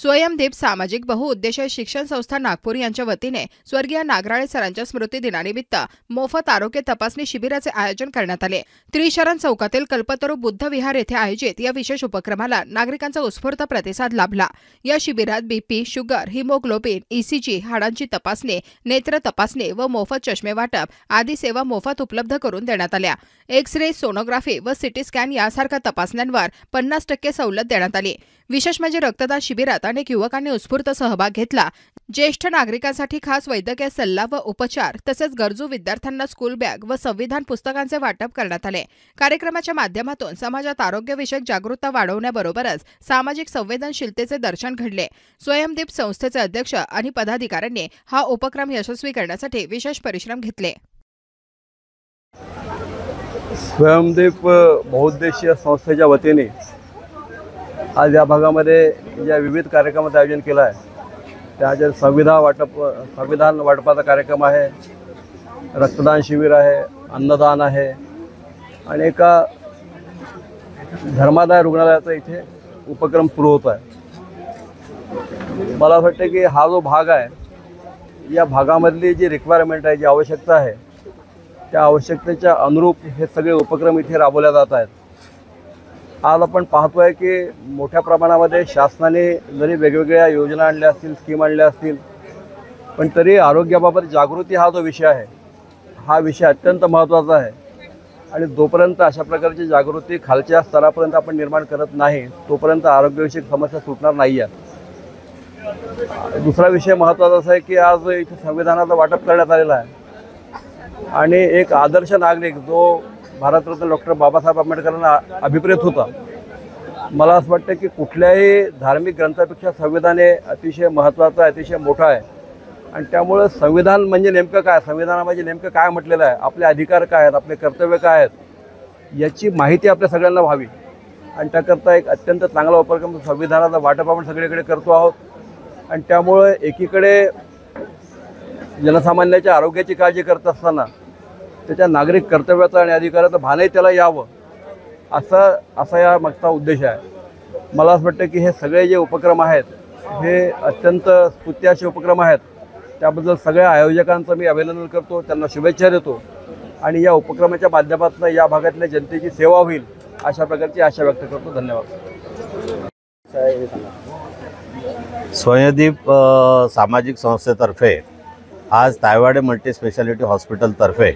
स्वयंदीप सामाजिक बहुउद्देशीय शिक्षण संस्था नागपूर यांच्या वतीने स्वर्गीय नागराळे सरांच्या स्मृती दिनानिमित्त मोफत आरोग्य तपासणी शिबिराचे आयोजन करण्यात आले। त्रिशरण चौकातील कल्पतरू बुद्ध विहार येथे आयोजित या विशेष उपक्रमाला नागरिकांचा उत्स्फूर्त प्रतिसाद लाभला। या शिबिरात बीपी, शुगर, हिमोग्लोबिन, ईसीजी, हाडांची तपासणी, नेत्र तपासणी व मोफत चष्मे वाटप आदी सेवा मोफत उपलब्ध करून देण्यात आल्या। एक्स-रे, सोनोग्राफी व सिटी स्कॅन यासारख्या तपासण्यांवर 50% सवलत देण्यात आली। विशेष म्हणजे रक्तदान शिबिरात अनेक युवकांनी उत्स्फूर्त सहभाग घेतला। ज्येष्ठ नागरिकांसाठी खास वैद्यकीय सल्ला व उपचार तसेच गरजू विद्यार्थ्यांना स्कूल बॅग व संविधान पुस्तकांचे वाटप करण्यात आले। कार्यक्रमाच्या माध्यमातून समाजात आरोग्यविषयक जागरूकता वाढवण्याबरोबरच सामाजिक संवेदनशीलतेचे दर्शन घडले। स्वयंदीप संस्थेचे अध्यक्ष आणि पदाधिकाऱ्यांनी हा उपक्रम यशस्वी करण्यासाठी विशेष परिश्रम घेतले। स्वयंदीप बहुउद्देशीय संस्थेच्या वतीने आज या भागामध्ये ज्या विविध कार्यक्रमाचं आयोजन केलं आहे त्याचे संविधान वाटपाचा कार्यक्रम आहे, रक्तदान शिबिर आहे, अन्नदान आहे आणि एका धर्मादाय रुग्णालयाचा इथे उपक्रम सुरू होत आहे। मला वाटतं की हा जो भाग आहे या भागामधली जी रिक्वायरमेंट आहे, जी आवश्यकता आहे त्या आवश्यकतेच्या अनुरूप हे सगळे उपक्रम इथे राबवले जात आहेत। आज आपण पाहतोय की मोठ्या प्रमाणामध्ये शासनाने जरी वेगवेगळ्या योजना आणल्या असतील, स्कीम आणल्या असतील, पण तरी आरोग्याबाबत जागृती हा जो विषय आहे हा विषय अत्यंत महत्त्वाचा आहे आणि जोपर्यंत अशा प्रकारची जागृती खालच्या स्तरापर्यंत आपण निर्माण करत नाही तोपर्यंत आरोग्यविषयक समस्या सुटणार नाही आहेत। दुसरा विषय महत्त्वाचा असा आहे की आज इथे संविधानाचं वाटप करण्यात आलेलं आहे आणि एक आदर्श नागरिक जो भारतरत्न डॉक्टर बाबासाहेब आंबेडकरांना अभिप्रेत होता। मला असं वाटतं की कुठल्याही धार्मिक ग्रंथापेक्षा संविधान हे अतिशय महत्त्वाचं आहे, अतिशय मोठं आहे आणि त्यामुळे संविधान म्हणजे नेमकं काय, संविधानामध्ये नेमकं काय म्हटलेलं आहे, आपले अधिकार काय आहेत, आपले कर्तव्य काय आहेत याची माहिती आपल्या सगळ्यांना व्हावी आणि त्याकरता एक अत्यंत चांगला उपक्रम संविधानाचा वाटप आपण सगळीकडे करतो आहोत आणि त्यामुळे एकीकडे जनसामान्याच्या आरोग्याची काळजी करत असताना त्याच्या नागरिक कर्तव्याचं आणि अधिकाराचं भानही त्याला यावं असा या मागचा उद्देश आहे। मला असं वाटतं की हे सगळे जे उपक्रम आहेत हे अत्यंत स्तुत्याचे उपक्रम आहेत। त्याबद्दल सगळ्या आयोजकांचं मी अभिनंदन करतो, त्यांना शुभेच्छा देतो आणि या उपक्रमाच्या माध्यमातून या भागातल्या जनतेची सेवा होईल अशा प्रकारची आशा व्यक्त करतो। धन्यवाद। स्वयंदीप सामाजिक संस्थेतर्फे आज तायवाडे मल्टी स्पेशालिटी हॉस्पिटलतर्फे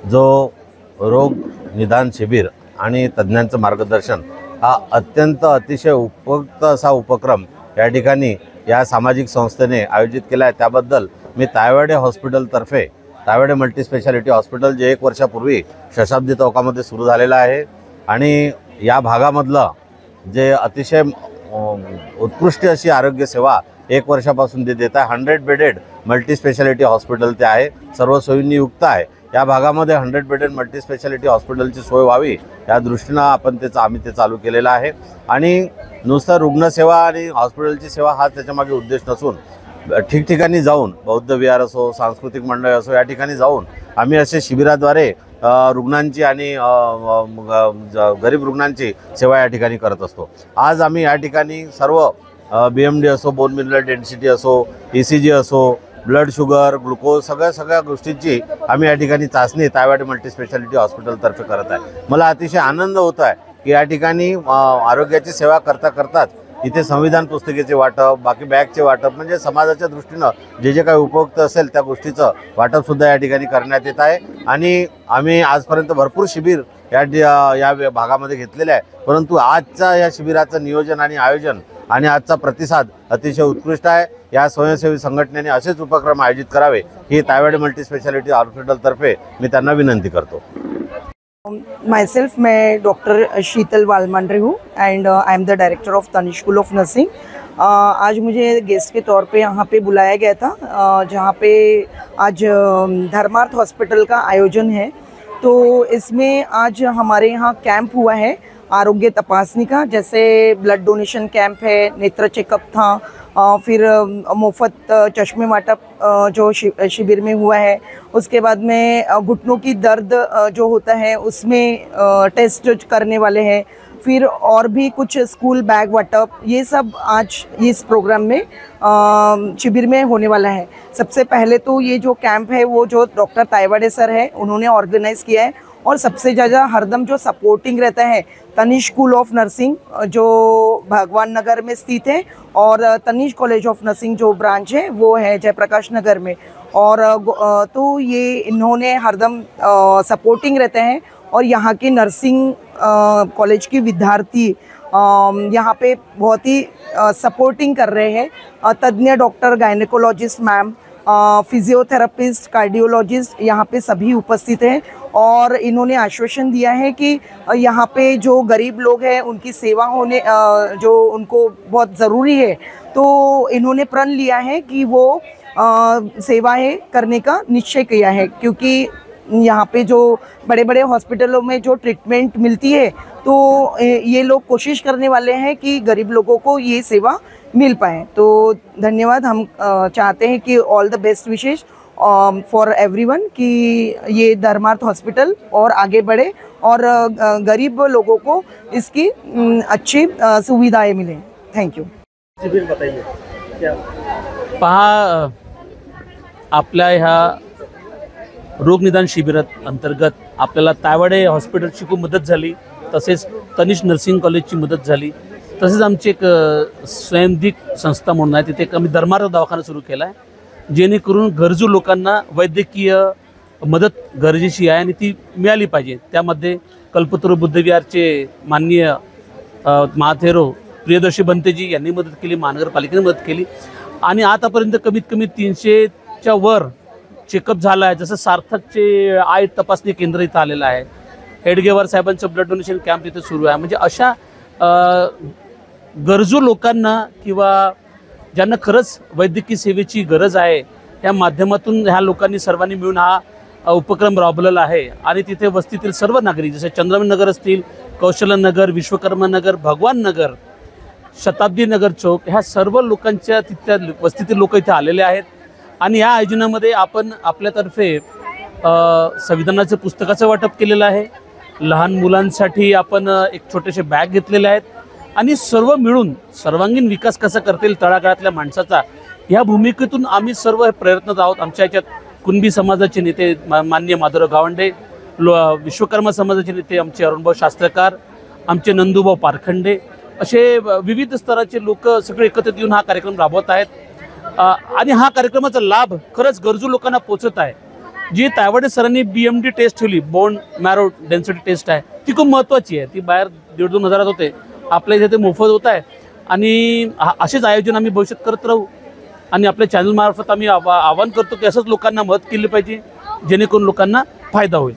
जो रोग निदान शिबिर आणि तज्ज्ञांचं मार्गदर्शन हा अत्यंत अतिशय उपयुक्त असा उपक्रम या ठिकाणी या सामाजिक संस्थेने आयोजित केला आहे त्याबद्दल मी तायवाडे हॉस्पिटलतर्फे तायवाडे मल्टी स्पेशालिटी हॉस्पिटल जे 1 वर्षापूर्वी शताब्दी चौकामध्ये सुरू झालेलं आहे आणि या भागामधलं जे अतिशय उत्कृष्ट अशी आरोग्य सेवा 1 वर्षापासून ते देत आहे। 100 बेडेड मल्टी स्पेशालिटी हॉस्पिटल ते आहे, सर्व सोयींनी युक्त आहे। या भागामध्ये 100 बेडेड मल्टी स्पेशालिटी हॉस्पिटलची सोय व्हावी या दृष्टीनं आम्ही ते चालू केलेलं आहे आणि नुसतं रुग्णसेवा आणि हॉस्पिटलची सेवा हा त्याच्यामागे उद्देश नसून ठिकठिकाणी जाऊन बौद्ध विहार असो, सांस्कृतिक मंडळ असो या ठिकाणी जाऊन आम्ही असे शिबिराद्वारे रुग्णांची आणि गरीब रुग्णांची सेवा या ठिकाणी करत असतो। आज आम्ही या ठिकाणी सर्व BMD असो, बोन मिनरल डेन्सिटी असो, ECG असो, ब्लड शुगर, ग्लुकोज सगळ्या गोष्टींची आम्ही या ठिकाणी चाचणी तायवाडे मल्टी स्पेशालिटी हॉस्पिटलतर्फे करत आहे। मला अतिशय आनंद होत आहे की या ठिकाणी आरोग्याची सेवा करताच इथे संविधान पुस्तकेचे वाटप, बाकी बॅगचे वाटप म्हणजे समाजाच्या दृष्टीनं जे काही उपयुक्त असेल त्या गोष्टीचं वाटपसुद्धा या ठिकाणी करण्यात येत आहे आणि आम्ही आजपर्यंत भरपूर शिबिर या भागामध्ये घेतलेले आहे, परंतु आजच्या या शिबिराचं नियोजन आणि आयोजन आणि आजचा प्रतिसाद अतिशय उत्कृष्ट आहे। या स्वयंसेवी संघटनेने असेच उपक्रम आयोजित करावे ही तायवाडे मल्टी स्पेशालिटी हॉस्पिटलतर्फे मी त्यांना विनंती करतो। Myself, मैं डॉक्टर शीतल वालमांड्रे हूँ and I am the director of Tanish school of nursing. आज मुझे गेस्ट के तौर पे यहाँ पे बुलाया गया था जहाँ पे आज धर्मार्थ हॉस्पिटल का आयोजन है। तो इसमें आज हमारे यहाँ कैंप हुआ है आरोग्य तपासनी का, जैसे ब्लड डोनेशन कैंप है, नेत्र चेकअप था फिर मुफ्त चश्मे वाटप जो शिविर में हुआ है। उसके बाद में घुटनों की दर्द जो होता है उसमें टेस्ट जो करने वाले हैं। फिर और भी कुछ स्कूल बैग वाटप, ये सब आज इस प्रोग्राम में शिविर में होने वाला है। सबसे पहले तो ये जो कैंप है वो जो डॉक्टर तायवाड़े सर है उन्होंने ऑर्गेनाइज़ किया है, और सबसे ज़्यादा हरदम जो सपोर्टिंग रहता है तनिष स्कूल ऑफ नर्सिंग जो भगवान नगर में स्थित है, और तनिष कॉलेज ऑफ नर्सिंग जो ब्रांच है वो है जयप्रकाश नगर में। और तो ये इन्होंने हरदम सपोर्टिंग रहते हैं, और यहाँ के नर्सिंग कॉलेज के विद्यार्थी यहाँ पे बहुत ही सपोर्टिंग कर रहे हैं। तज्ञ doctor, gynaecologist ma'am, physiotherapist, cardiologist यहाँ पे सभी उपस्थित हैं, और इन्होंने आश्वासन दिया है कि यहाँ पे जो गरीब लोग हैं उनकी सेवा होने जो उनको बहुत ज़रूरी है, तो इन्होंने प्रण लिया है कि वो सेवाएं करने का निश्चय किया है। क्योंकि यहाँ पे जो बड़े बड़े हॉस्पिटलों में जो ट्रीटमेंट मिलती है, तो ये लोग कोशिश करने वाले हैं कि गरीब लोगों को ये सेवा मिल पाए। तो धन्यवाद। हम चाहते हैं कि ऑल द बेस्ट विशेष फॉर एवरीवन कि ये धर्मार्थ हॉस्पिटल और आगे बढ़े और गरीब लोगों को इसकी अच्छी सुविधाएं मिलें। Thank you. शिबिर बताइए क्या? पहा, आपल्या ह्या रोगनिदान शिबिरात अंतर्गत आपल्याला तायवाडे हॉस्पिटलची खूप मदत झाली, तसेच तनिष नर्सिंग कॉलेजची मदत झाली, तसेच आमची एक स्वयंदिक संस्था म्हणून आहे, तिथे एक आम्ही धर्मार्थ दवाखाना सुरू केला आहे, जेणेकरून गरजू लोकांना वैद्यकीय मदत गरजेची आहे आणि ती मिळाली पाहिजे। त्यामध्ये कल्पतरू बुद्धविहारचे माननीय महाथेरो प्रियदर्शी बनतेजी यांनी मदत केली, महानगरपालिकेने मदत केली, आणि आतापर्यंत कमीत कमी 300च्या वर चेकअप झाला आहे। जसं सार्थकचे आय तपासणी केंद्र इथं आलेलं आहे, हेडगेवार साहेबांचं ब्लड डोनेशन कॅम्प इथे सुरू आहे। म्हणजे अशा गरजू लोकांना किंवा ज्यांना खरंच वैद्यकीय सेवेची गरज आहे, त्या माध्यमातून ह्या लोकांनी सर्वांनी मिळून हा उपक्रम राबवलेला आहे। आणि तिथे वस्तीतील सर्व नागरिक, जसे चंद्रमण नगर असतील, कौशल्य नगर, विश्वकर्मा नगर, भगवान नगर, शताब्दी नगर चौक, ह्या सर्व लोकांच्या तिथल्या वस्तीतील लोक इथे आलेले आहेत। आणि या आयोजनामध्ये आपण आपल्यातर्फे संविधानाचं पुस्तकाचं वाटप केलेलं आहे, लहान मुलांसाठी आपण एक छोटेसे बॅग घेतलेले आहेत, आणि सर्व मिळून सर्वांगीण विकास कसा करता येईल तळागाळातल्या माणसाचा, ह्या भूमिकेतून आम्ही सर्व प्रयत्नरत आहोत। आमच्या याच्यात कुणबी समाजाचे नेते माननीय माधवराव गावंडे, विश्वकर्मा समाजाचे नेते आमचे अरुणभाऊ शास्त्रकार, आमचे नंदूभाऊ पारखंडे, असे विविध स्तराचे लोक सगळे एकत्रित येऊन हा कार्यक्रम राबवत आहेत। आणि हा कार्यक्रमाचा लाभ खरंच गरजू लोकांना पोहोचत आहे। जी तायवाडे सरांनी BMD टेस्ट ठेवली, बोन मॅरो डेन्सिटी टेस्ट आहे, ती खूप महत्त्वाची आहे। ती बाहेर 1,500-2 हजारात होते, आपल्या इथे ते मोफत होत आहे। आणि असेच आयोजन आम्ही भविष्यात करत राहू, आणि आपल्या चॅनलमार्फत आम्ही आवाहन करतो की असंच लोकांना मदत केली पाहिजे, जेणेकरून लोकांना फायदा होईल।